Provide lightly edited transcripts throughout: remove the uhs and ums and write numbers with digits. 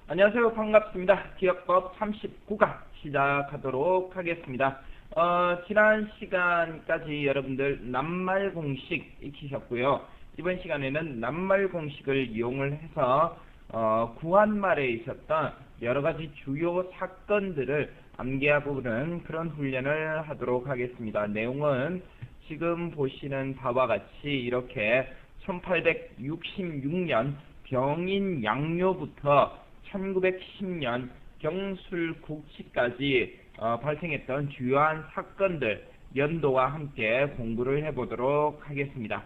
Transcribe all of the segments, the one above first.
안녕하세요. 반갑습니다. 기억법 39강 시작하도록 하겠습니다. 지난 시간까지 여러분들 낱말 공식 익히셨고요. 이번 시간에는 낱말 공식을 이용을 해서 구한말에 있었던 여러가지 주요 사건들을 암기해보는 그런 훈련을 하도록 하겠습니다. 내용은 지금 보시는 바와 같이 이렇게 1866년 병인 양요부터 1910년 경술국치까지 발생했던 주요한 사건들 연도와 함께 공부를 해보도록 하겠습니다.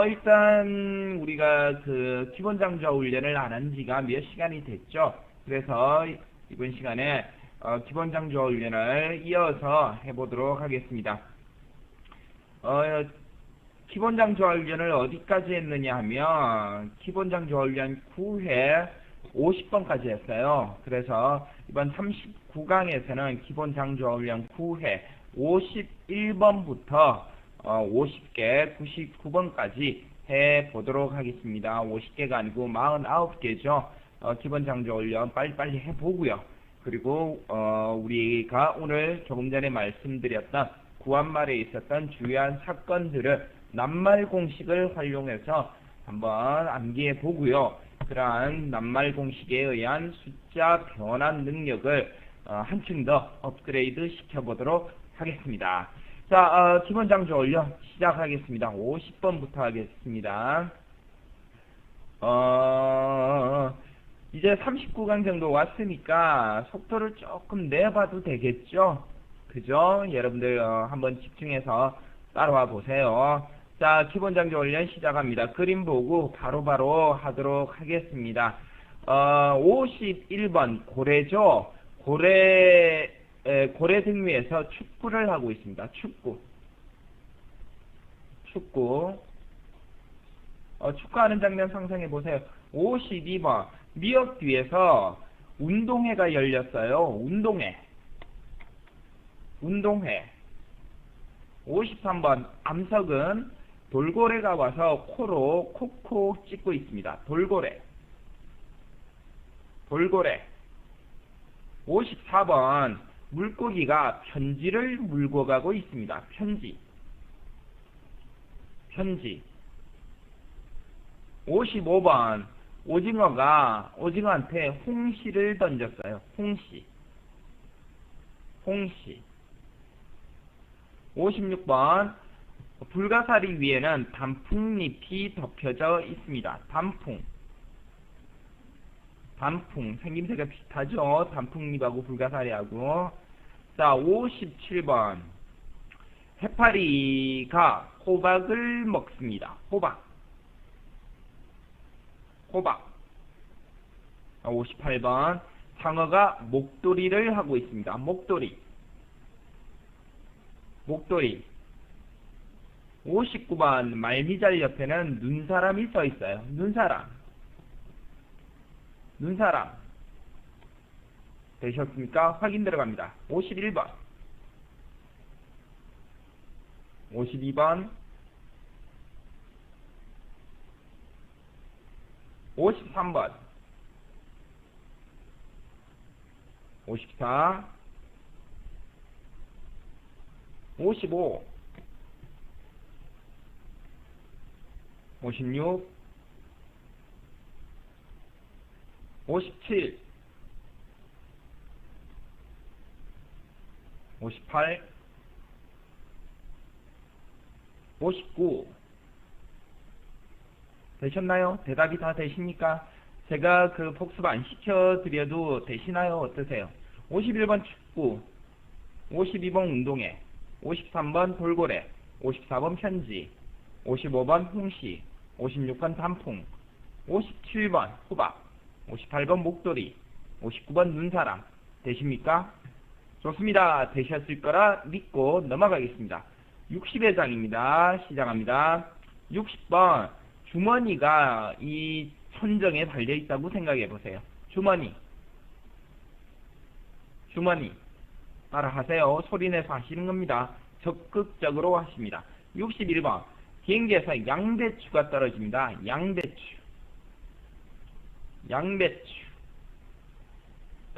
일단 우리가 그 기본장주와 훈련을 안 한 지가 몇 시간이 됐죠. 그래서 이번 시간에 기본장주와 훈련을 이어서 해보도록 하겠습니다. 기본장주와 훈련을 어디까지 했느냐 하면 기본장주와 훈련 9회 50번까지 했어요. 그래서 이번 39강에서는 기본장주와 훈련 9회 51번부터 50개 99번까지 해보도록 하겠습니다. 50개가 아니고 49개죠. 기본장주와 훈련 빨리빨리 해보고요. 그리고 우리가 오늘 조금 전에 말씀드렸던 구한말에 있었던 주요한 사건들을 낱말 공식을 활용해서 한번 암기해 보고요. 그러한 낱말 공식에 의한 숫자 변환 능력을 한층 더 업그레이드 시켜보도록 하겠습니다. 자, 기본장주 훈련 시작하겠습니다. 50번부터 하겠습니다. 이제 39강 정도 왔으니까 속도를 조금 내봐도 되겠죠? 그죠? 여러분들 한번 집중해서 따라와 보세요. 자, 기본장주 훈련 시작합니다. 그림 보고 바로바로 하도록 하겠습니다. 51번 고래죠. 고래 등 위에서 축구를 하고 있습니다. 축구하는 장면 상상해 보세요. 52번 미역 뒤에서 운동회가 열렸어요. 운동회. 53번 암석은 돌고래가 와서 코로 콕콕 찍고 있습니다. 돌고래. 54번 물고기가 편지를 물고 가고 있습니다. 편지. 55번 오징어가 오징어한테 홍시를 던졌어요. 홍시. 56번 불가사리 위에는 단풍잎이 덮여져 있습니다. 단풍. 생김새가 비슷하죠? 단풍잎하고 불가사리하고. 자, 57번 해파리가 호박을 먹습니다. 호박. 58번 상어가 목도리를 하고 있습니다. 목도리. 59번 말미잘 옆에는 눈사람이 서 있어요. 눈사람. 되셨습니까? 확인 들어갑니다. 51번. 52번. 53번. 54. 55. 56. 57. 58. 59. 되셨나요? 대답이 다 되십니까? 제가 그 복습 안 시켜드려도 되시나요? 어떠세요? 51번 축구. 52번 운동회. 53번 돌고래. 54번 편지. 55번 홍시. 56번 단풍. 57번 호박. 58번 목도리. 59번 눈사람. 되십니까? 좋습니다. 되셨을 거라 믿고 넘어가겠습니다. 60회 장입니다. 시작합니다. 60번 주머니가 이 천정에 달려있다고 생각해 보세요. 주머니. 따라하세요. 소리내서 하시는 겁니다. 적극적으로 하십니다. 61번 비행기에서 양배추가 떨어집니다. 양배추.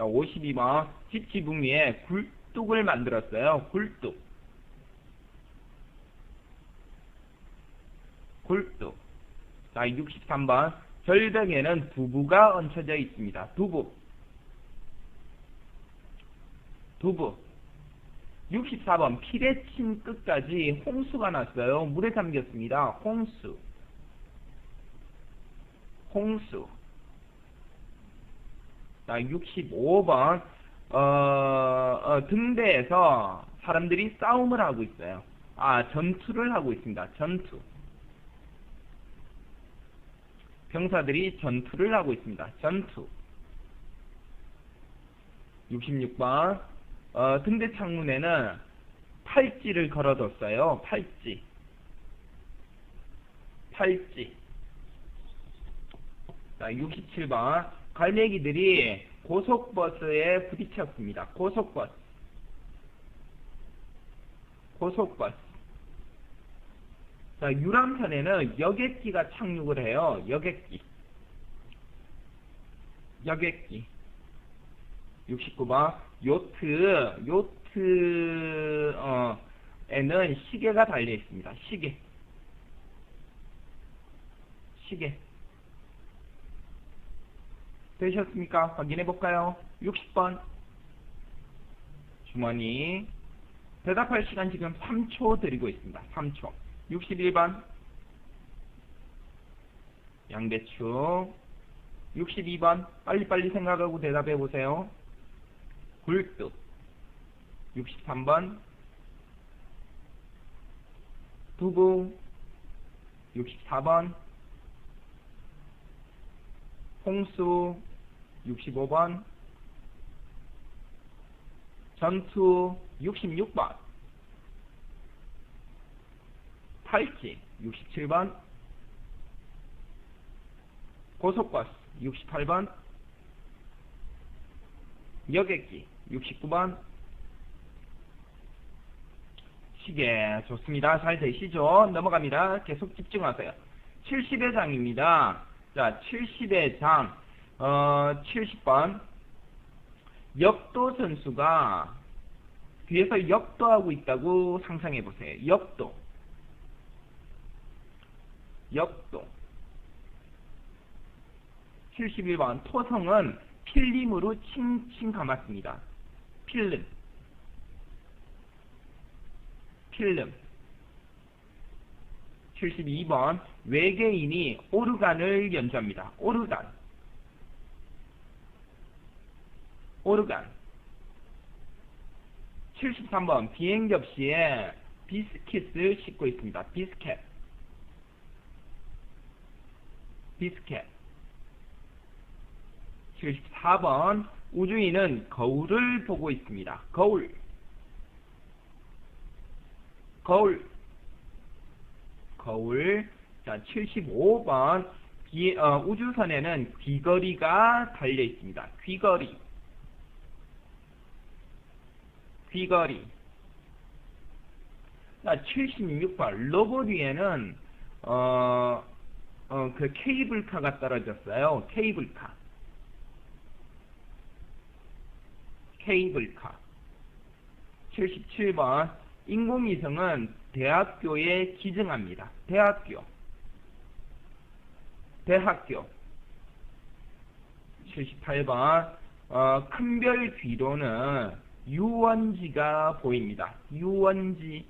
자, 52번 집 지붕 위에 굴뚝을 만들었어요. 굴뚝. 굴뚝. 자, 63번 절벽에는 두부가 얹혀져 있습니다. 두부. 두부. 64번 필에 친 끝까지 홍수가 났어요. 물에 잠겼습니다. 홍수. 홍수. 자, 65번 등대에서 사람들이 싸움을 하고 있어요. 전투를 하고 있습니다. 전투. 병사들이 전투를 하고 있습니다. 전투. 66번 등대 창문에는 팔찌를 걸어뒀어요. 팔찌. 팔찌. 자, 67번 갈매기들이 고속버스에 부딪혔습니다. 고속버스. 고속버스. 자, 유람선에는 여객기가 착륙을 해요. 여객기. 여객기. 69번 요트에는 시계가 달려 있습니다. 시계. 시계. 되셨습니까? 확인해 볼까요? 60번 주머니. 대답할 시간 지금 3초 드리고 있습니다. 3초. 61번 양배추. 62번 빨리빨리 생각하고 대답해 보세요. 굴뚝. 63번 두부. 64번 홍수. 65번 전투. 66번 팔찌. 67번 고속버스. 68번 여객기. 69번 시계. 좋습니다. 잘 되시죠? 넘어갑니다. 계속 집중하세요. 70회 장입니다. 자, 70회 장 70번 역도 선수가 뒤에서 역도하고 있다고 상상해 보세요. 역도. 역도. 71번 토성은 필름으로 칭칭 감았습니다. 필름. 필름. 72번 외계인이 오르간을 연주합니다. 오르간. 오르간. 73번 비행 접시에 비스킷을 싣고 있습니다. 비스켓. 비스켓. 74번 우주인은 거울을 보고 있습니다. 거울. 거울. 거울. 자, 75번 우주선에는 귀걸이가 달려 있습니다. 귀걸이. 귀걸이. 자, 76번 로봇 위에는 그 케이블카가 떨어졌어요. 케이블카. 케이블카. 77번 인공위성은 대학교에 기증합니다. 대학교. 대학교. 78번 큰 별 뒤로는 유원지가 보입니다. 유원지.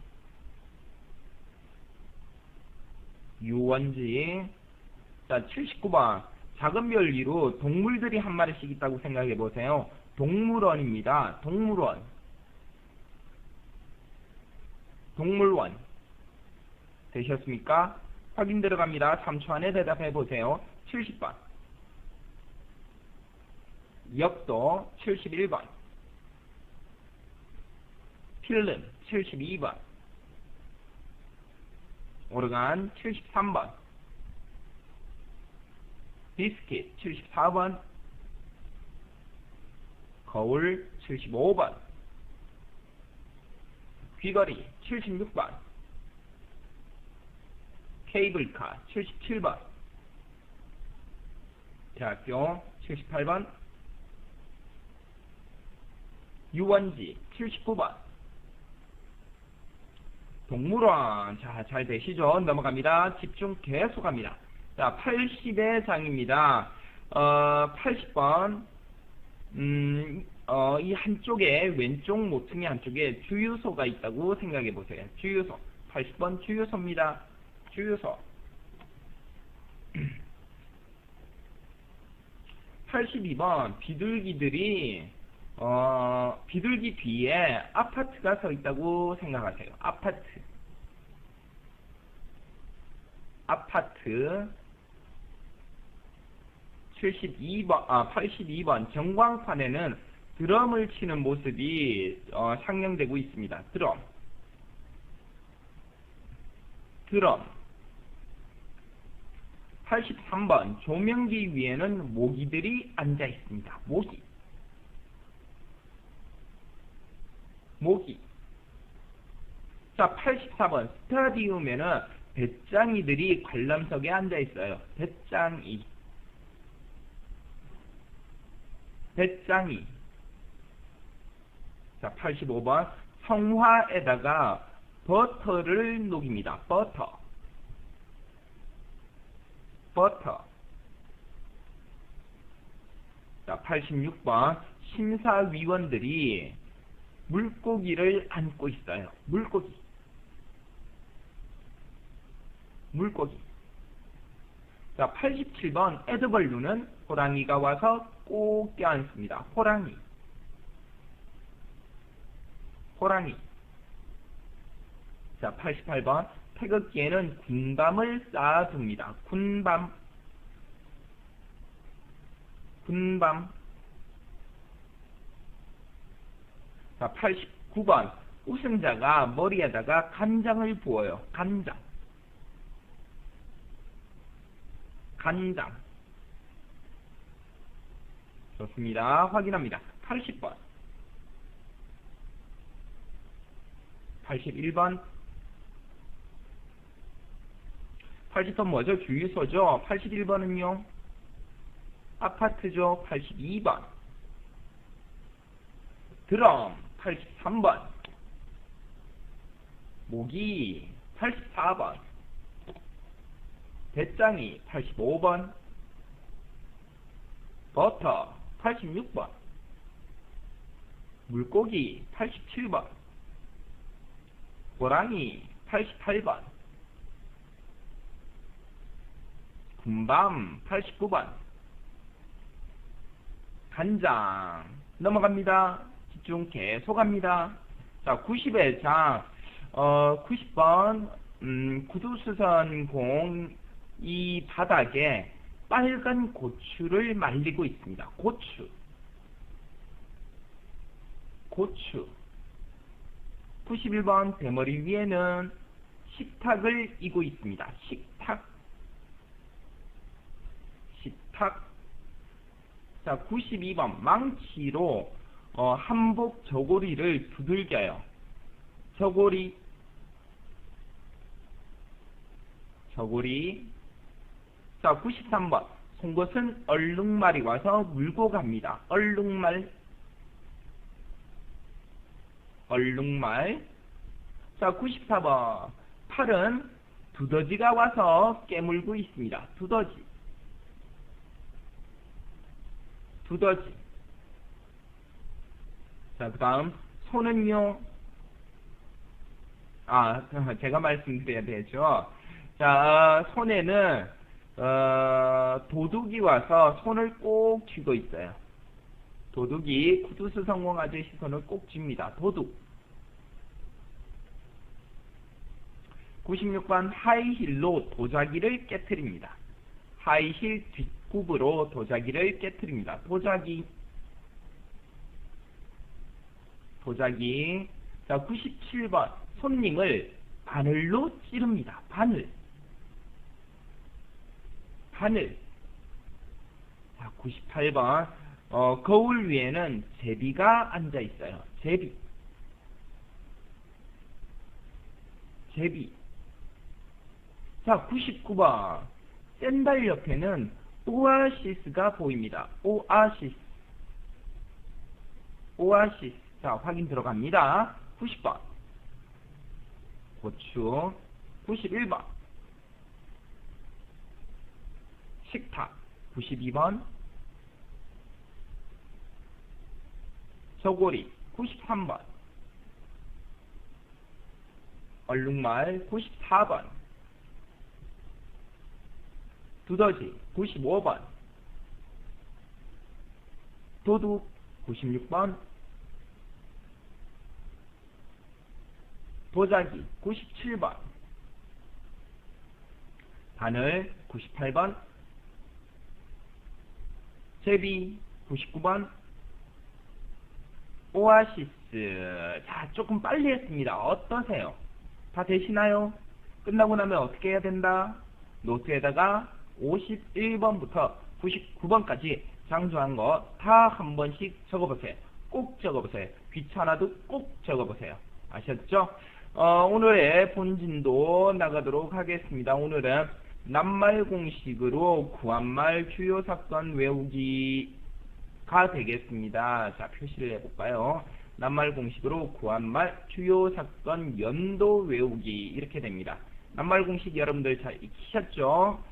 유원지. 자, 79번 작은 별 위로 동물들이 한 마리씩 있다고 생각해 보세요. 동물원입니다. 동물원. 동물원. 되셨습니까? 확인 들어갑니다. 3초 안에 대답해 보세요. 70번 역도. 71번 필름. 72번 오르간. 73번 비스킷. 74번 거울. 75번 귀걸이. 76번 케이블카. 77번 대학교. 78번 유원지 79번. 동물원. 자, 잘 되시죠? 넘어갑니다. 집중 계속합니다. 자, 80의 장입니다. 80번. 이 한쪽에, 왼쪽 모퉁이 한쪽에 주유소가 있다고 생각해 보세요. 주유소. 80번 주유소입니다. 주유소. 82번. 비둘기들이, 비둘기 뒤에 아파트가 서 있다고 생각하세요. 아파트. 아파트. 82번. 전광판에는 드럼을 치는 모습이 상영되고 있습니다. 드럼. 83번. 조명기 위에는 모기들이 앉아 있습니다. 모기. 자, 84번. 스타디움에는 배짱이들이 관람석에 앉아 있어요. 배짱이. 자, 85번. 성화에다가 버터를 녹입니다. 버터. 자, 86번. 심사위원들이 물고기를 안고 있어요. 물고기. 자, 87번. 에드벌룬은 호랑이가 와서 꼭 껴안습니다. 호랑이. 자, 88번. 태극기에는 군밤을 쌓아둡니다. 군밤. 자, 89번. 우승자가 머리에다가 간장을 부어요. 간장. 좋습니다. 확인합니다. 80번. 81번. 80번 뭐죠? 주유소죠. 81번은요? 아파트죠. 82번. 드럼. 83번. 모기. 84번. 배짱이. 85번. 버터. 86번. 물고기. 87번. 호랑이. 88번. 군밤. 89번. 간장. 넘어갑니다. 집중 계속합니다. 자, 90의 장. 90번. 구두수선공 이 바닥에 빨간 고추를 말리고 있습니다. 고추. 91번. 대머리 위에는 식탁을 이고 있습니다. 식탁. 자, 92번. 망치로 한복 저고리를 두들겨요. 저고리. 자, 93번. 송곳은 얼룩말이 와서 물고 갑니다. 얼룩말. 자, 94번. 팔은 두더지가 와서 깨물고 있습니다. 두더지. 자, 그 다음 손은요. 제가 말씀드려야 되죠. 자, 손에는 도둑이 와서 손을 꼭 쥐고 있어요. 도둑이 구두수성공 아저씨 손을 꼭 쥡니다. 도둑. 96번. 하이힐로 도자기를 깨트립니다. 하이힐 뒷굽으로 도자기를 깨트립니다. 도자기. 자, 97번. 손님을 바늘로 찌릅니다. 바늘. 자, 98번. 거울 위에는 제비가 앉아 있어요. 제비. 자, 99번. 샌달 옆에는 오아시스가 보입니다. 오아시스. 자, 확인 들어갑니다. 90번. 고추. 91번. 식탁. 92번. 저고리. 93번. 얼룩말. 94번. 두더지. 95번. 도둑. 96번. 도자기. 97번. 바늘. 98번. 제비. 99번. 오아시스. 자, 조금 빨리 했습니다. 어떠세요? 다 되시나요? 끝나고 나면 어떻게 해야 된다? 노트에다가 51번부터 99번까지 장수한 거 다 한 번씩 적어보세요. 꼭 적어보세요. 귀찮아도 꼭 적어보세요. 아셨죠? 오늘의 본진도 나가도록 하겠습니다. 오늘은 낱말 공식으로 구한말 주요 사건 외우기가 되겠습니다. 자, 표시를 해볼까요? 낱말 공식으로 구한말 주요 사건 연도 외우기 이렇게 됩니다. 낱말 공식 여러분들 잘 익히셨죠?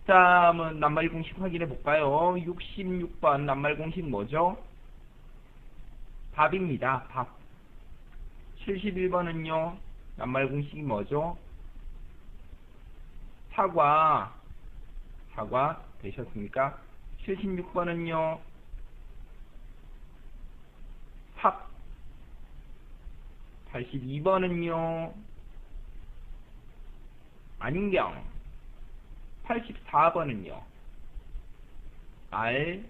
자, 한번 낱말 공식 확인해 볼까요? 66번 낱말 공식 뭐죠? 밥입니다. 밥. 71번은요. 낱말 공식이 뭐죠? 사과. 사과 되셨습니까? 76번은요. 삽. 82번은요. 안경. 84번은요. 알.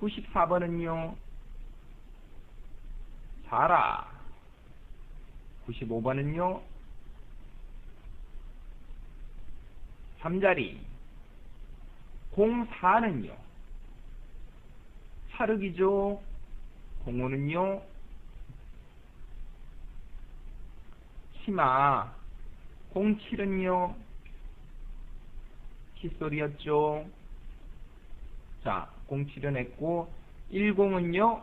94번은요. 자라. 95번은요. 잠자리. 04는요. 찰흙이죠. 05는요. 치마. 07은요. 칫솔이었죠. 자, 07은 했고 10은요.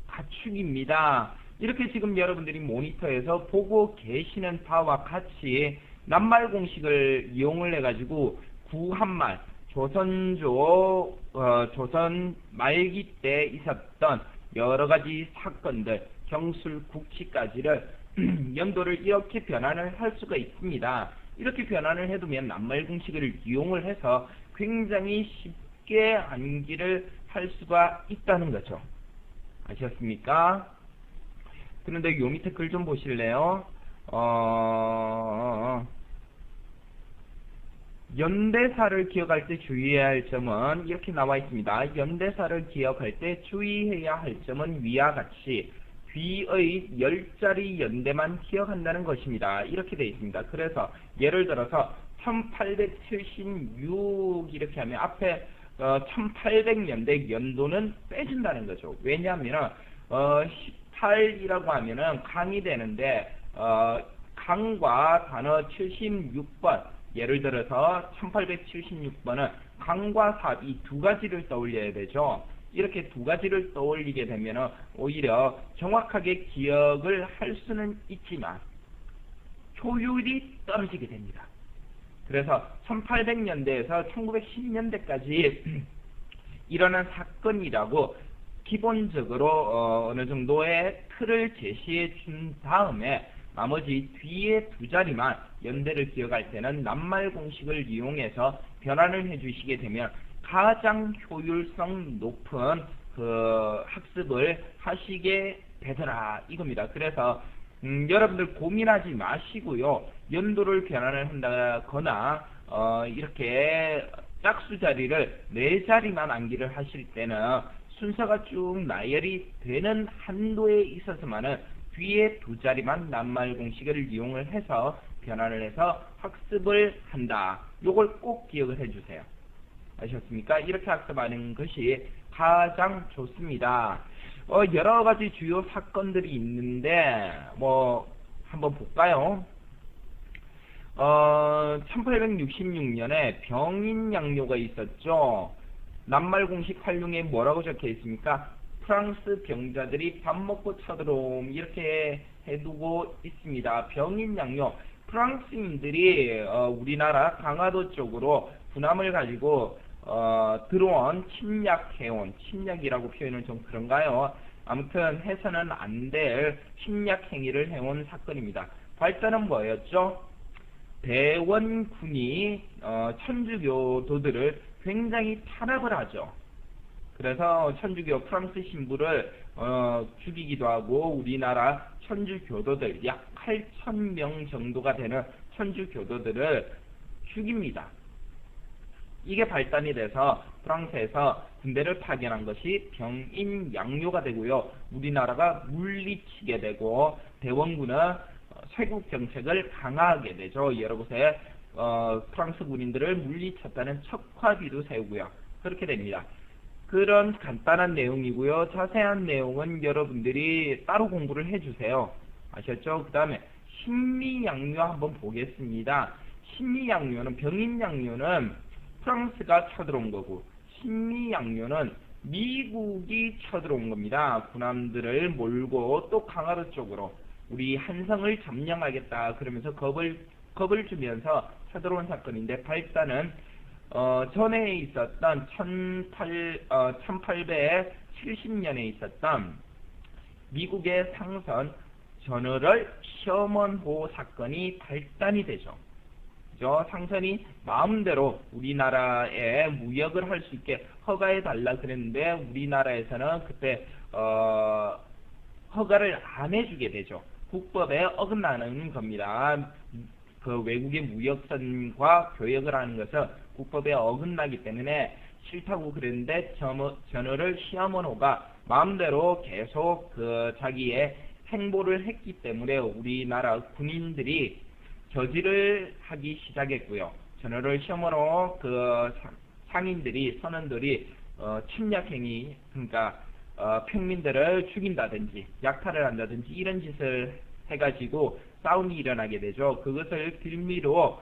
가축입니다. 이렇게 지금 여러분들이 모니터에서 보고 계시는 바와 같이 낱말 공식을 이용을 해가지고 구한말, 조선 말기 때 있었던 여러가지 사건들, 경술, 국치까지를 연도를 이렇게 변환을 할 수가 있습니다. 이렇게 변환을 해두면 낱말 공식을 이용을 해서 굉장히 쉽게 암기를 할 수가 있다는 거죠. 아셨습니까? 그런데 요 밑에 글 좀 보실래요? 연대사를 기억할 때 주의해야 할 점은 이렇게 나와 있습니다. 연대사를 기억할 때 주의해야 할 점은 위와 같이 뒤의 10자리 연대만 기억한다는 것입니다. 이렇게 되어 있습니다. 그래서 예를 들어서 1876 이렇게 하면 앞에 1800년대 연도는 빼준다는 거죠. 왜냐하면 18이라고 하면은 강이 되는데 강과 단어 76번 예를 들어서 1876번은 강과 삽 이 두 가지를 떠올려야 되죠. 이렇게 두 가지를 떠올리게 되면 오히려 정확하게 기억을 할 수는 있지만 효율이 떨어지게 됩니다. 그래서 1800년대에서 1910년대까지 일어난 사건이라고 기본적으로 어느 정도의 틀을 제시해 준 다음에 나머지 뒤에 두 자리만 연대를 기억할 때는 낱말 공식을 이용해서 변환을 해주시게 되면 가장 효율성 높은 그 학습을 하시게 되더라 이겁니다. 그래서 여러분들 고민하지 마시고요. 연도를 변환을 한다거나 이렇게 짝수 자리를 4자리만 암기를 하실 때는 순서가 쭉 나열이 되는 한도에 있어서만은 뒤에 두 자리만 낱말 공식을 이용을 해서 변환을 해서 학습을 한다. 요걸 꼭 기억을 해주세요. 아셨습니까? 이렇게 학습하는 것이 가장 좋습니다. 여러 가지 주요 사건들이 있는데 한번 볼까요? 1866년에 병인양요가 있었죠. 낱말 공식 활용에 뭐라고 적혀 있습니까? 프랑스 병자들이 밥 먹고 쳐들어옴 이렇게 해두고 있습니다. 병인 양요. 프랑스인들이 우리나라 강화도 쪽으로 군함을 가지고 들어온 침략해온, 침략이라고 표현은 좀 그런가요? 아무튼 해서는 안 될 침략 행위를 해온 사건입니다. 발단은 뭐였죠? 대원군이 천주교도들을 굉장히 탄압을 하죠. 그래서 천주교 프랑스 신부를 죽이기도 하고 우리나라 천주교도들 약 8,000명 정도가 되는 천주교도들을 죽입니다. 이게 발단이 돼서 프랑스에서 군대를 파견한 것이 병인 양요가 되고요. 우리나라가 물리치게 되고 대원군은 쇄국 정책을 강화하게 되죠. 여러 곳에 프랑스 군인들을 물리쳤다는 척화비도 세우고요. 그렇게 됩니다. 그런 간단한 내용이고요. 자세한 내용은 여러분들이 따로 공부를 해주세요. 아셨죠? 그 다음에 신미양요 한번 보겠습니다. 신미양요는 병인양요는 프랑스가 쳐들어온 거고 신미양요는 미국이 쳐들어온 겁니다. 군함들을 몰고 또 강화도 쪽으로 우리 한성을 점령하겠다 그러면서 겁을 주면서 쳐들어온 사건인데 발단은 전에 있었던 1870년에 있었던 미국의 상선 저너럴 셔먼호 사건이 발단이 되죠. 상선이 마음대로 우리나라에 무역을 할 수 있게 허가해 달라 그랬는데 우리나라에서는 그때 허가를 안 해주게 되죠. 국법에 어긋나는 겁니다. 그 외국의 무역선과 교역을 하는 것은 국법에 어긋나기 때문에 싫다고 그랬는데 저너럴 셔먼호가 마음대로 계속 그 자기의 행보를 했기 때문에 우리나라 군인들이 저지를 하기 시작했고요. 저너럴 셔먼호 그 상인들이 선원들이 침략행위 그러니까 평민들을 죽인다든지 약탈을 한다든지 이런 짓을 해가지고 싸움이 일어나게 되죠. 그것을 빌미로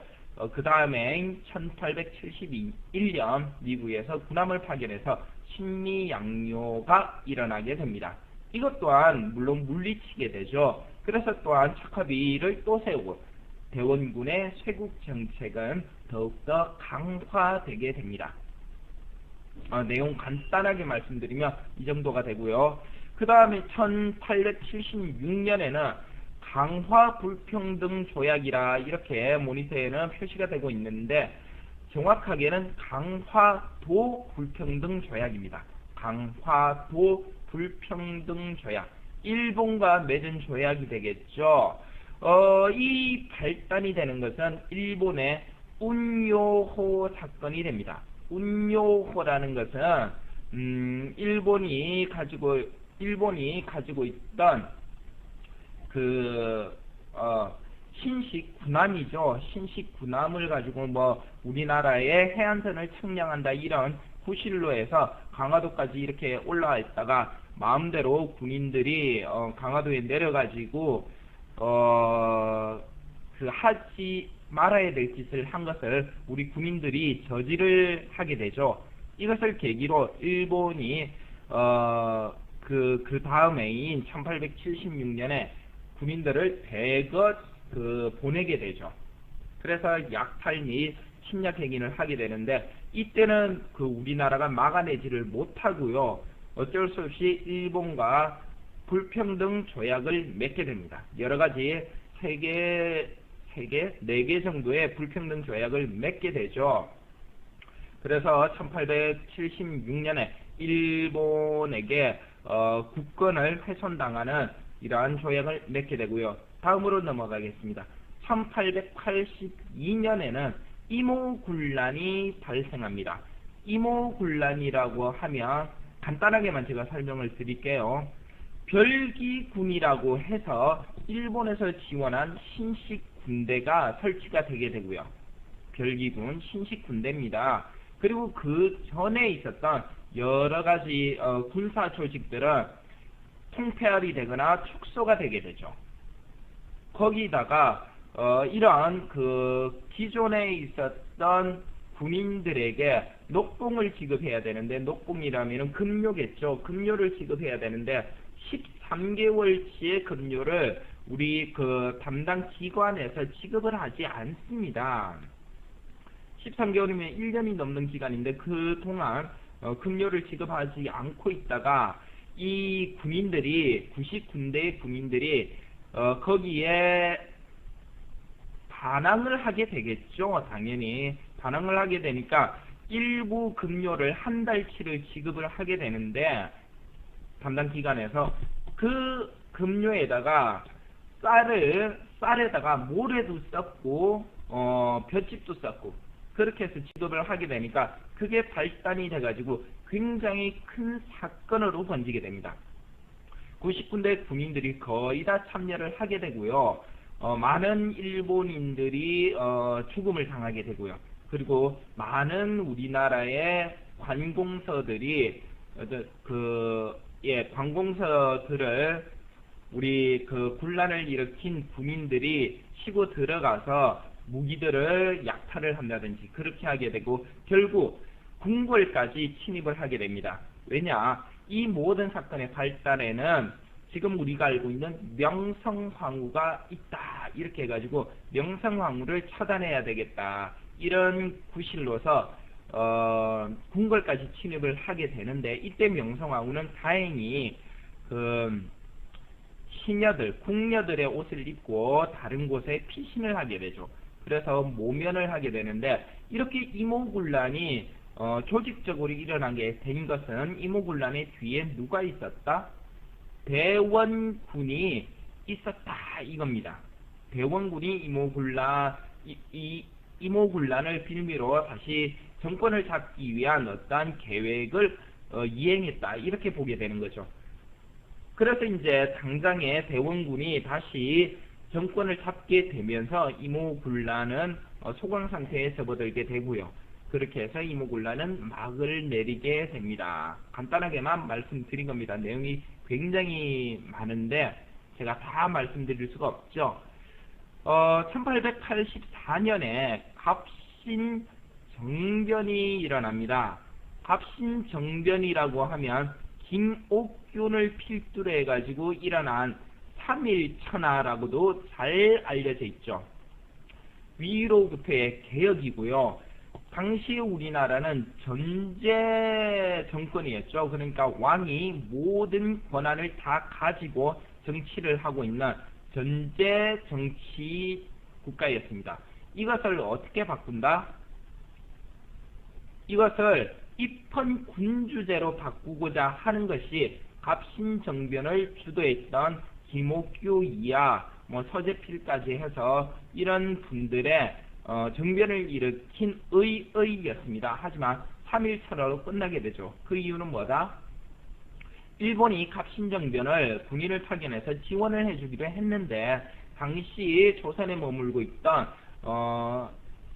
그 다음에 1871년 미국에서 군함을 파견해서 신미양요가 일어나게 됩니다. 이것 또한 물론 물리치게 되죠. 그래서 또한 척화비를 또 세우고 대원군의 쇄국 정책은 더욱더 강화되게 됩니다. 내용 간단하게 말씀드리면 이 정도가 되고요. 그 다음에 1876년에는 강화 불평등 조약이라 이렇게 모니터에는 표시가 되고 있는데 정확하게는 강화도 불평등 조약입니다. 강화도 불평등 조약. 일본과 맺은 조약이 되겠죠. 이 발단이 되는 것은 일본의 운요호 사건이 됩니다. 운요호라는 것은 일본이 가지고 있던 그 신식 군함이죠. 신식 군함을 가지고 뭐 우리나라의 해안선을 측량한다 이런 구실로 해서 강화도까지 이렇게 올라와 있다가 마음대로 군인들이 강화도에 내려가지고 그 하지 말아야 될 짓을 한 것을 우리 군인들이 저지를 하게 되죠. 이것을 계기로 일본이 그 다음해인 1876년에 군인들을 대거 보내게 되죠. 그래서 약탈 및 침략 행위를 하게 되는데 이때는 그 우리나라가 막아내지를 못하고요. 어쩔 수 없이 일본과 불평등 조약을 맺게 됩니다. 여러 가지 4개 정도의 불평등 조약을 맺게 되죠. 그래서 1876년에 일본에게 국권을 훼손당하는 이러한 조약을 맺게 되고요. 다음으로 넘어가겠습니다. 1882년에는 이모군란이 발생합니다. 이모군란이라고 하면 간단하게만 제가 설명을 드릴게요. 별기군이라고 해서 일본에서 지원한 신식 군대가 설치가 되게 되고요. 별기군 신식 군대입니다. 그리고 그 전에 있었던 여러 가지 군사 조직들은 통폐합이 되거나 축소가 되게 되죠. 거기다가 이러한 그 기존에 있었던 군인들에게 녹봉을 지급해야 되는데, 녹봉이라면 급료겠죠. 급료를 지급해야 되는데 13개월치의 급료를 우리 그 담당 기관에서 지급을 하지 않습니다. 13개월이면 1년이 넘는 기간인데 그동안 급료를 지급하지 않고 있다가 이 군인들이 90군대의 군인들이 거기에 반항을 하게 되겠죠. 당연히 반항을 하게 되니까 일부 급료를 한 달치를 지급을 하게 되는데, 담당 기관에서 그 급료에다가 쌀에다가 모래도 썼고 볏짚도 썼고 그렇게 해서 지급을 하게 되니까 그게 발단이 돼가지고 굉장히 큰 사건으로 번지게 됩니다. 90군대 군인들이 거의 다 참여를 하게 되고요. 많은 일본인들이 죽음을 당하게 되고요. 그리고 많은 우리나라의 관공서들이 관공서들을 우리 그 군란을 일으킨 군인들이 치고 들어가서 무기들을 약탈을 한다든지 그렇게 하게 되고 결국 궁궐까지 침입을 하게 됩니다. 왜냐? 이 모든 사건의 발단에는 지금 우리가 알고 있는 명성황후가 있다 이렇게 해가지고 명성황후를 처단해야 되겠다 이런 구실로서 궁궐까지 침입을 하게 되는데, 이때 명성황후는 다행히 그 궁녀들의 옷을 입고 다른 곳에 피신을 하게 되죠. 그래서 모면을 하게 되는데, 이렇게 이모군란이 조직적으로 일어난 게 된 것은 이모군란의 뒤에 누가 있었다? 대원군이 있었다 이겁니다. 대원군이 이모군란을 빌미로 다시 정권을 잡기 위한 어떠한 계획을 이행했다 이렇게 보게 되는 거죠. 그래서 이제 당장에 대원군이 다시 정권을 잡게 되면서 이모군란은 소강 상태에 접어들게 되고요. 그렇게 해서 이모군란은 막을 내리게 됩니다. 간단하게만 말씀드린 겁니다. 내용이 굉장히 많은데 제가 다 말씀드릴 수가 없죠. 1884년에 갑신정변이 일어납니다. 갑신정변이라고 하면 김옥균을 필두로 해가지고 일어난 3.1천하라고도 잘 알려져 있죠. 위로부터의 개혁이고요. 당시 우리나라는 전제 정권이었죠. 그러니까 왕이 모든 권한을 다 가지고 정치를 하고 있는 전제 정치 국가였습니다. 이것을 어떻게 바꾼다? 이것을 입헌군주제로 바꾸고자 하는 것이 갑신정변을 주도했던 김옥규 이하 서재필까지 해서 이런 분들의 정변을 일으킨 의였습니다. 하지만 3.1천하로 끝나게 되죠. 그 이유는 뭐다? 일본이 갑신정변을 군인을 파견해서 지원을 해주기도 했는데, 당시 조선에 머물고 있던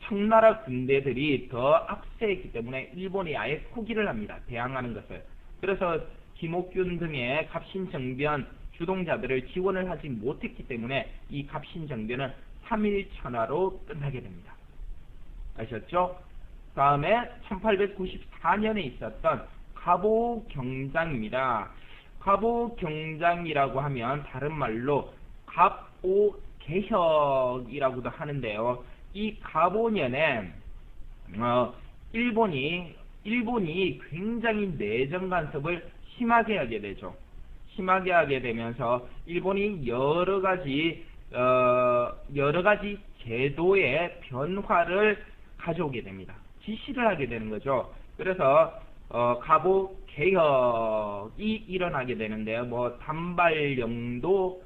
청나라 군대들이 더 앞세했기 때문에 일본이 아예 포기를 합니다. 대항하는 것을. 그래서 김옥균 등의 갑신정변 주동자들을 지원을 하지 못했기 때문에 이 갑신정변은 3.1천하로 끝나게 됩니다. 아셨죠? 다음에 1894년에 있었던 갑오경장입니다. 갑오경장이라고 하면 다른 말로 갑오개혁이라고도 하는데요. 이 갑오년에 일본이 굉장히 내정 간섭을 심하게 하게 되죠. 심하게 하게 되면서 일본이 여러 가지 제도의 변화를 가져오게 됩니다. 지시를 하게 되는 거죠. 그래서 갑오 개혁이 일어나게 되는데요. 단발령도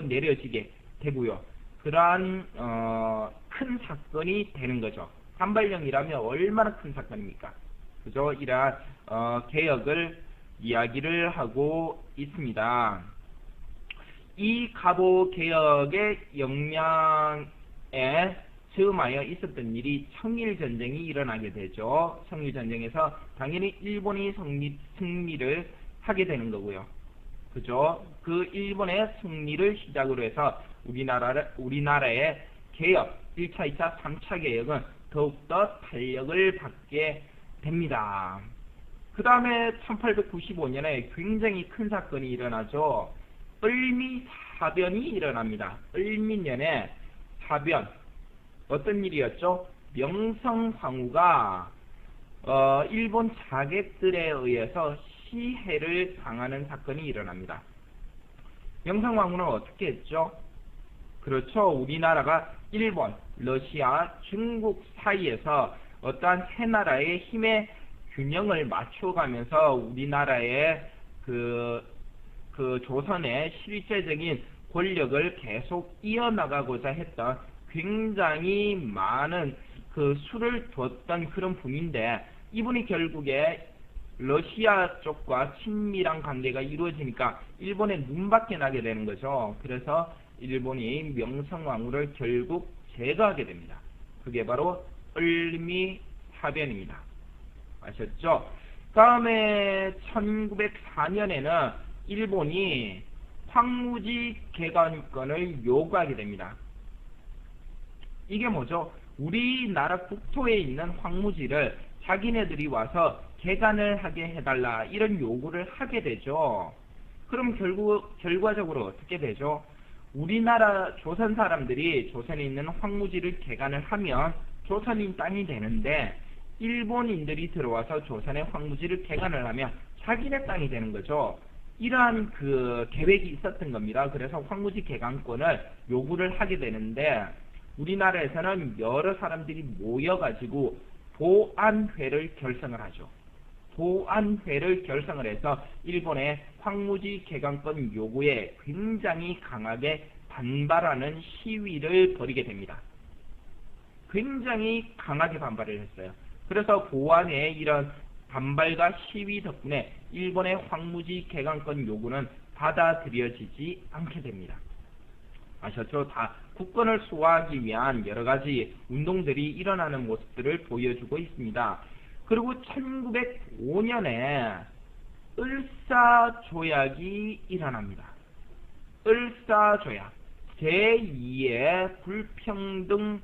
내려지게 되고요. 그러한 큰 사건이 되는 거죠. 단발령이라면 얼마나 큰 사건입니까? 그죠? 이러한 개혁을 이야기를 하고 있습니다. 이 갑오 개혁의 영향에 즈음하여 있었던 일이 청일전쟁이 일어나게 되죠. 청일전쟁에서 당연히 일본이 승리를 하게 되는 거고요. 그죠? 그 일본의 승리를 시작으로 해서 우리나라의 개혁, 1차, 2차, 3차 개혁은 더욱더 탄력을 받게 됩니다. 그 다음에 1895년에 굉장히 큰 사건이 일어나죠. 을미사변이 일어납니다. 을미년에 사변. 어떤 일이었죠? 명성황후가 일본 자객들에 의해서 시해를 당하는 사건이 일어납니다. 명성황후는 어떻게 했죠? 그렇죠. 우리나라가 일본, 러시아, 중국 사이에서 어떠한 세 나라의 힘의 균형을 맞춰가면서 우리나라의 그 조선의 실제적인 권력을 계속 이어나가고자 했던 굉장히 많은 그 수를 뒀던 그런 분인데, 이분이 결국에 러시아 쪽과 친밀한 관계가 이루어지니까 일본에 눈밖에 나게 되는 거죠. 그래서 일본이 명성황후를 결국 제거하게 됩니다. 그게 바로 을미사변입니다. 아셨죠? 다음에 1904년에는 일본이 황무지 개간권을 요구하게 됩니다. 이게 뭐죠? 우리나라 국토에 있는 황무지를 자기네들이 와서 개간을 하게 해달라, 이런 요구를 하게 되죠. 그럼 결과적으로 어떻게 되죠? 우리나라 조선 사람들이 조선에 있는 황무지를 개간을 하면 조선인 땅이 되는데, 일본인들이 들어와서 조선의 황무지를 개간을 하면 자기네 땅이 되는 거죠. 이러한 그 계획이 있었던 겁니다. 그래서 황무지 개간권을 요구를 하게 되는데, 우리나라에서는 여러 사람들이 모여가지고 보안회를 결성을 하죠. 보안회를 결성을 해서 일본의 황무지 개간권 요구에 굉장히 강하게 반발하는 시위를 벌이게 됩니다. 굉장히 강하게 반발을 했어요. 그래서 보안회의 이런 반발과 시위 덕분에 일본의 황무지 개간권 요구는 받아들여지지 않게 됩니다. 아셨죠? 다 국권을 수호하기 위한 여러 가지 운동들이 일어나는 모습들을 보여주고 있습니다. 그리고 1905년에 을사조약이 일어납니다. 을사조약, 제2의 불평등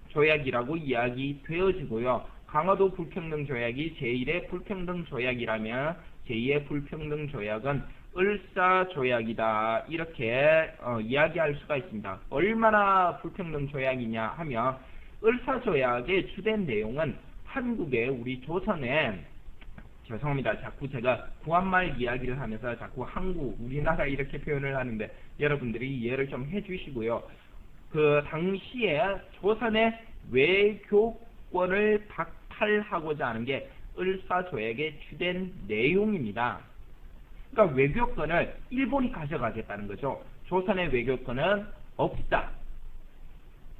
조약이라고 이야기되어지고요. 강화도 불평등 조약이 제1의 불평등 조약이라면 제2의 불평등 조약은 을사조약이다, 이렇게 이야기할 수가 있습니다. 얼마나 불평등 조약이냐 하면, 을사조약의 주된 내용은 한국에, 우리 조선에, 죄송합니다, 자꾸 제가 구한말 이야기를 하면서 자꾸 한국, 우리나라 이렇게 표현을 하는데 여러분들이 이해를 좀 해주시고요. 그 당시에 조선의 외교권을 박탈하고자 하는 게 을사조약의 주된 내용입니다. 그러니까 외교권을 일본이 가져가겠다는 거죠. 조선의 외교권은 없다,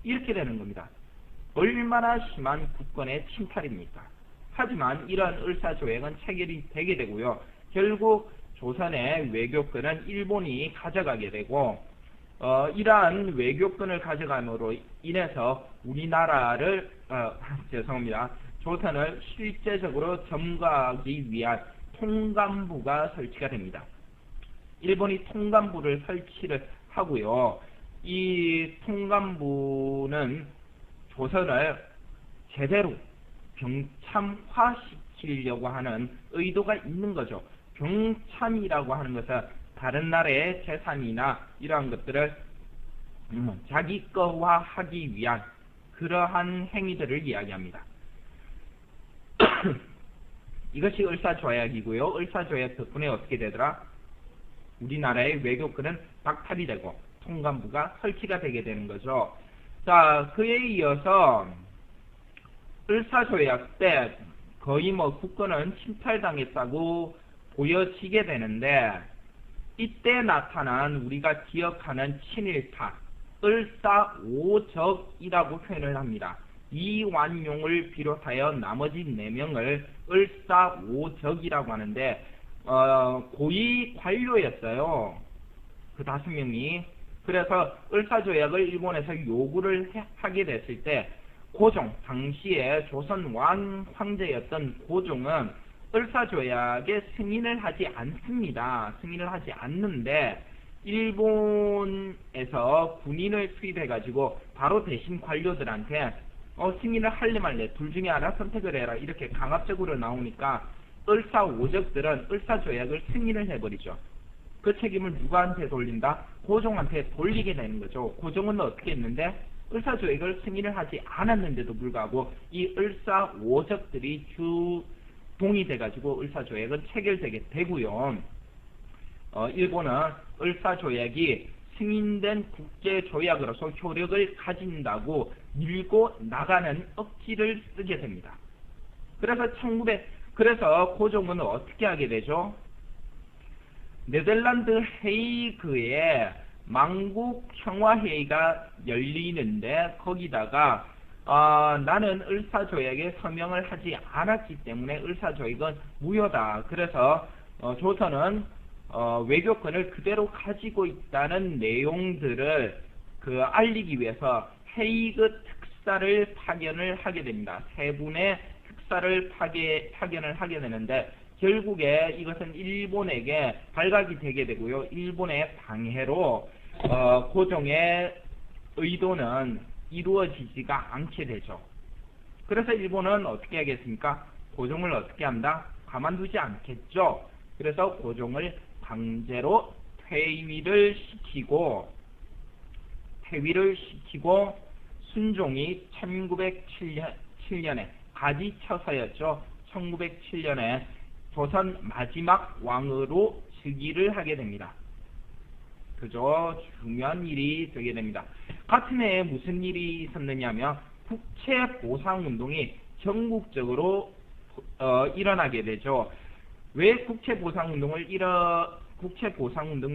이렇게 되는 겁니다. 얼마나 심한 국권의 침탈입니까? 하지만 이러한 을사조약은 체결이 되게 되고요. 결국 조선의 외교권은 일본이 가져가게 되고, 이러한 외교권을 가져감으로 인해서 우리나라를 죄송합니다, 조선을 실제적으로 점거하기 위한 통감부가 설치가 됩니다. 일본이 통감부를 설치를 하고요. 이 통감부는 조선을 제대로 병참화시키려고 하는 의도가 있는 거죠. 병참이라고 하는 것은 다른 나라의 재산이나 이러한 것들을 자기 거화하기 위한 그러한 행위들을 이야기합니다. 이것이 을사조약이고요. 을사조약 덕분에 어떻게 되더라? 우리나라의 외교권은 박탈이 되고 통감부가 설치가 되게 되는 거죠. 자, 그에 이어서 을사조약 때 거의 국권은 침탈당했다고 보여지게 되는데, 이때 나타난 우리가 기억하는 친일파, 을사오적이라고 표현을 합니다. 이완용을 비롯하여 나머지 4명을 을사오적이라고 하는데, 고위 관료였어요. 그 5명이. 그래서 을사조약을 일본에서 요구를 하게 됐을 때, 고종, 당시에 조선 황제였던 고종은 을사조약에 승인을 하지 않습니다. 승인을 하지 않는데, 일본에서 군인을 투입해가지고 바로 대신 관료들한테 승인을 할래 말래 둘 중에 하나 선택을 해라 이렇게 강압적으로 나오니까 을사오적들은 을사조약을 승인을 해버리죠. 그 책임을 누구한테 돌린다? 고종한테 돌리게 되는 거죠. 고종은 어떻게 했는데 을사조약을 승인을 하지 않았는데도 불구하고 이 을사오적들이 동의돼가지고 을사조약은 체결되게 되고요. 일본은 을사조약이 승인된 국제조약으로서 효력을 가진다고 밀고 나가는 억지를 쓰게 됩니다. 그래서 고종은 어떻게 하게 되죠? 네덜란드 헤이그에 만국 평화회의가 열리는데 거기다가 나는 을사조약에 서명을 하지 않았기 때문에 을사조약은 무효다. 그래서 조선은 외교권을 그대로 가지고 있다는 내용들을 알리기 위해서 헤이그 특사를 파견을 하게 됩니다. 세 분의 특사를 파견을 하게 되는데 결국에 이것은 일본에게 발각이 되게 되고요. 일본의 방해로 고종의 의도는 이루어지지가 않게 되죠. 그래서 일본은 어떻게 하겠습니까? 고종을 어떻게 한다? 가만두지 않겠죠. 그래서 고종을 강제로 퇴위를 시키고 순종이 1907년에 가지처사였죠. 1907년에 조선 마지막 왕으로 즉위를 하게 됩니다. 그죠? 중요한 일이 되게 됩니다. 같은 해에 무슨 일이 있었느냐면 국채보상운동이 전국적으로 일어나게 되죠. 왜 국채보상운동이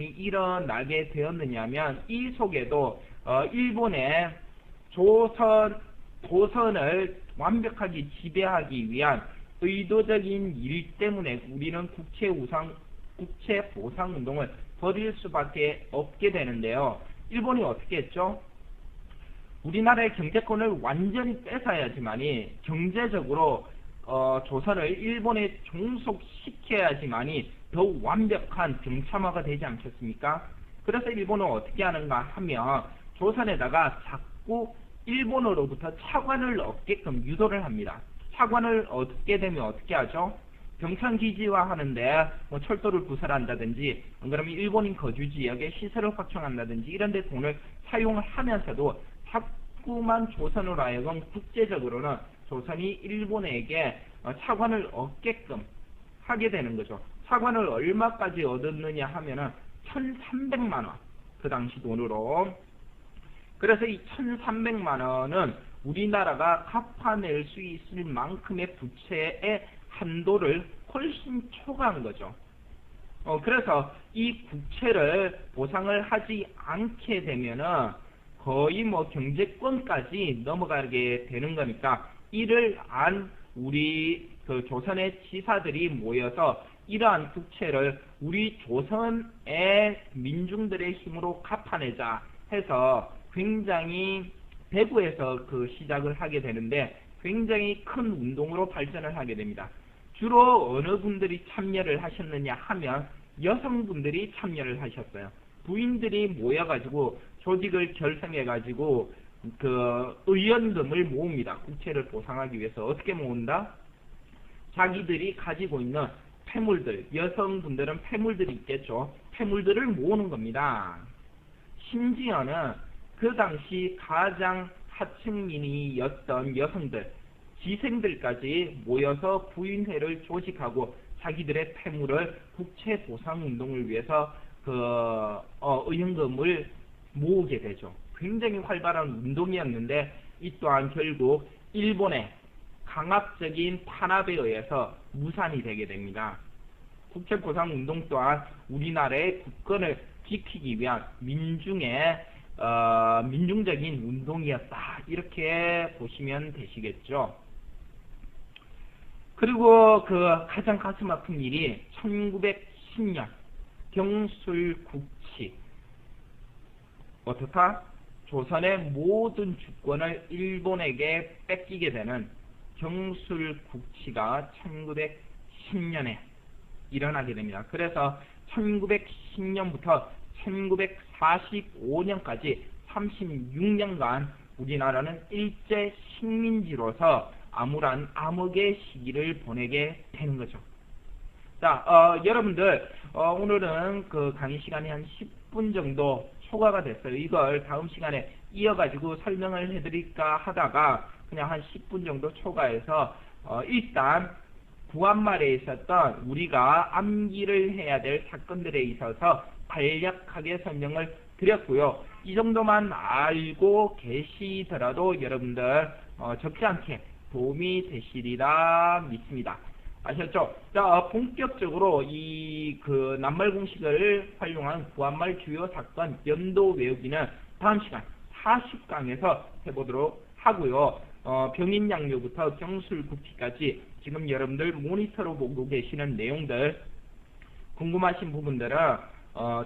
일어나게 되었느냐면 이 속에도 일본의 조선을 완벽하게 지배하기 위한 의도적인 일 때문에 우리는 국채보상운동을 벌일 수밖에 없게 되는데요. 일본이 어떻게 했죠? 우리나라의 경제권을 완전히 뺏어야지만이 경제적으로 조선을 일본에 종속시켜야지만이 더욱 완벽한 병참화가 되지 않겠습니까? 그래서 일본은 어떻게 하는가 하면 조선에다가 자꾸 일본으로부터 차관을 얻게끔 유도를 합니다. 차관을 얻게 되면 어떻게 하죠? 병창기지화 하는데 철도를 부설한다든지 그러면 일본인 거주 지역에 시설을 확충한다든지 이런 데 돈을 사용을 하면서도 자꾸만 조선으로 하여금 국제적으로는 조선이 일본에게 차관을 얻게끔 하게 되는 거죠. 차관을 얼마까지 얻었느냐 하면은 1300만원 그 당시 돈으로. 그래서 이 1300만원은 우리나라가 갚아낼 수 있을 만큼의 부채의 한도를 훨씬 초과한 거죠. 그래서 이 국채를 보상을 하지 않게 되면은 거의 경제권까지 넘어가게 되는 거니까 이를 안 우리 조선의 지사들이 모여서 이러한 국채를 우리 조선의 민중들의 힘으로 갚아내자 해서 굉장히 대구에서 시작을 하게 되는데 굉장히 큰 운동으로 발전을 하게 됩니다. 주로 어느 분들이 참여를 하셨느냐 하면 여성분들이 참여를 하셨어요. 부인들이 모여가지고 조직을 결성해가지고 의연금을 모읍니다. 국채를 보상하기 위해서. 어떻게 모은다? 자기들이 가지고 있는 폐물들, 여성분들은 폐물들이 있겠죠. 폐물들을 모으는 겁니다. 심지어는 그 당시 가장 하층민이었던 여성들, 지생들까지 모여서 부인회를 조직하고 자기들의 폐물을 국채 보상운동을 위해서 의연금을 모으게 되죠. 굉장히 활발한 운동이었는데 이 또한 결국 일본의 강압적인 탄압에 의해서 무산이 되게 됩니다. 국채보상운동 또한 우리나라의 국권을 지키기 위한 민중적인 운동이었다. 이렇게 보시면 되시겠죠. 그리고 가장 가슴 아픈 일이 1910년 경술국치. 어떻다? 조선의 모든 주권을 일본에게 뺏기게 되는 경술국치가 1910년에 일어나게 됩니다. 그래서 1910년부터 1945년까지 36년간 우리나라는 일제 식민지로서 암울한 암흑의 시기를 보내게 되는 거죠. 자, 여러분들, 오늘은 그 강의 시간이 한 10분 정도 초과가 됐어요. 이걸 다음 시간에 이어가지고 설명을 해드릴까 하다가 그냥 한 10분 정도 초과해서, 일단 구한말에 있었던 우리가 암기를 해야 될 사건들에 있어서 간략하게 설명을 드렸고요. 이 정도만 알고 계시더라도 여러분들 적지 않게 도움이 되시리라 믿습니다. 아셨죠? 자, 본격적으로 이 그 낱말 공식을 활용한 구한말 주요 사건 연도 외우기는 다음 시간 40강에서 해보도록 하고요. 병인 양료부터 경술국지까지 지금 여러분들 모니터로 보고 계시는 내용들 궁금하신 부분들은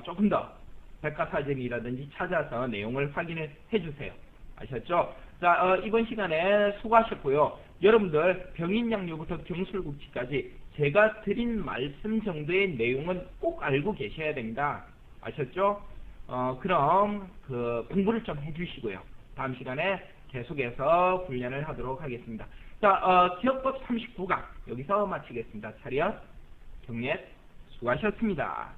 조금 더 백과사전이라든지 찾아서 내용을 확인을 해주세요. 아셨죠? 자, 이번 시간에 수고하셨고요. 여러분들 병인양료부터 경술국지까지 제가 드린 말씀 정도의 내용은 꼭 알고 계셔야 됩니다. 아셨죠? 그럼 그 공부를 좀 해주시고요. 다음 시간에 계속해서 훈련을 하도록 하겠습니다. 자, 기억법 39강 여기서 마치겠습니다. 차렷, 경례, 수고하셨습니다.